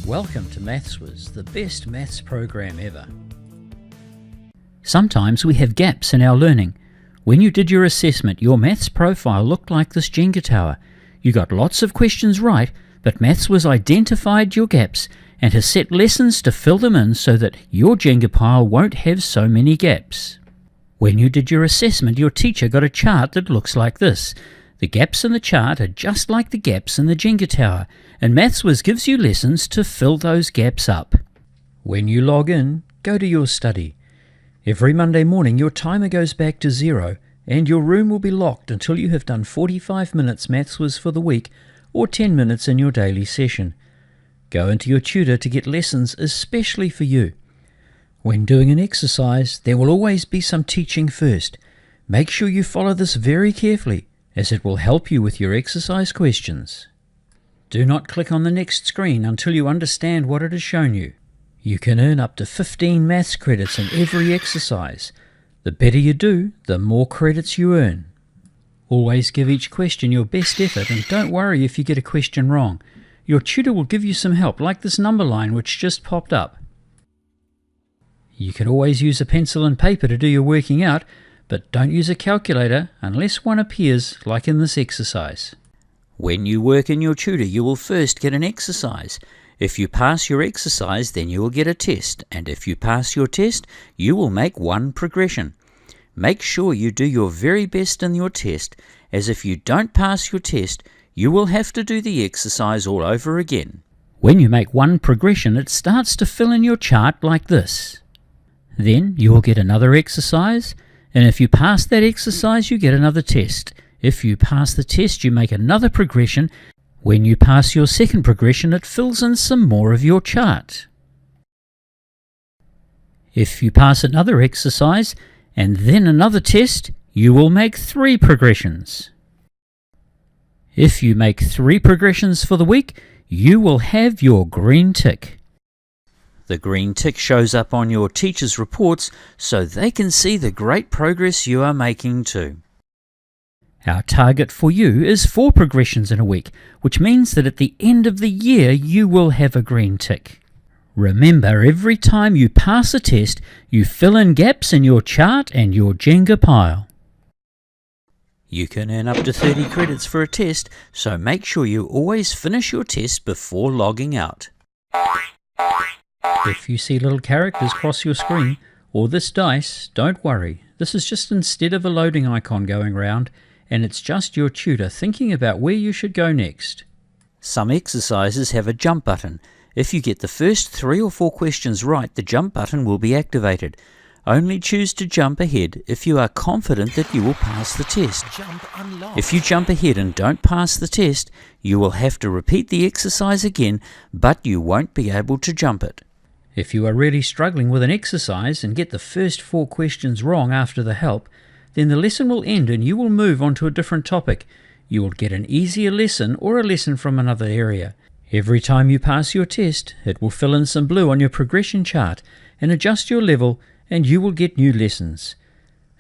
Welcome to Maths-Whizz, the best maths program ever. Sometimes we have gaps in our learning. When you did your assessment, your maths profile looked like this Jenga tower. You got lots of questions right, but Maths-Whizz identified your gaps and has set lessons to fill them in so that your Jenga pile won't have so many gaps. When you did your assessment, your teacher got a chart that looks like this. The gaps in the chart are just like the gaps in the Jenga tower, and Maths-Whizz gives you lessons to fill those gaps up. When you log in, go to your study. Every Monday morning your timer goes back to 0 and your room will be locked until you have done 45 minutes Maths-Whizz for the week or 10 minutes in your daily session. Go into your tutor to get lessons especially for you. When doing an exercise, there will always be some teaching first. Make sure you follow this very carefully, as it will help you with your exercise questions. Do not click on the next screen until you understand what it has shown you. You can earn up to 15 maths credits in every exercise. The better you do, the more credits you earn. Always give each question your best effort and don't worry if you get a question wrong. Your tutor will give you some help, like this number line which just popped up. You can always use a pencil and paper to do your working out, but don't use a calculator unless one appears like in this exercise. When you work in your tutor, you will first get an exercise. If you pass your exercise, then you will get a test, and if you pass your test, you will make one progression. Make sure you do your very best in your test, as if you don't pass your test, you will have to do the exercise all over again. When you make one progression, it starts to fill in your chart like this. Then you will get another exercise, and if you pass that exercise, you get another test. If you pass the test, you make another progression. When you pass your second progression, it fills in some more of your chart. If you pass another exercise and then another test, you will make 3 progressions. If you make 3 progressions for the week, you will have your green tick. The green tick shows up on your teacher's reports so they can see the great progress you are making too. Our target for you is 4 progressions in a week, which means that at the end of the year you will have a green tick. Remember, every time you pass a test, you fill in gaps in your chart and your Jenga pile. You can earn up to 30 credits for a test, so make sure you always finish your test before logging out. If you see little characters cross your screen, or this dice, don't worry. This is just instead of a loading icon going round, and it's just your tutor thinking about where you should go next. Some exercises have a jump button. If you get the first 3 or 4 questions right, the jump button will be activated. Only choose to jump ahead if you are confident that you will pass the test. If you jump ahead and don't pass the test, you will have to repeat the exercise again, but you won't be able to jump it. If you are really struggling with an exercise and get the first 4 questions wrong after the help, then the lesson will end and you will move on to a different topic. You will get an easier lesson or a lesson from another area. Every time you pass your test, it will fill in some blue on your progression chart and adjust your level, and you will get new lessons.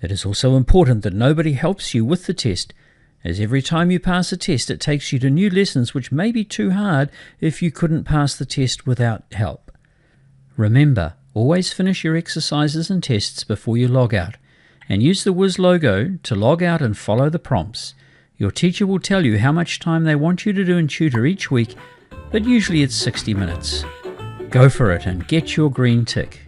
It is also important that nobody helps you with the test, as every time you pass a test it takes you to new lessons which may be too hard if you couldn't pass the test without help. Remember, always finish your exercises and tests before you log out, and use the Whizz logo to log out and follow the prompts. Your teacher will tell you how much time they want you to do in tutor each week, but usually it's 60 minutes. Go for it and get your green tick.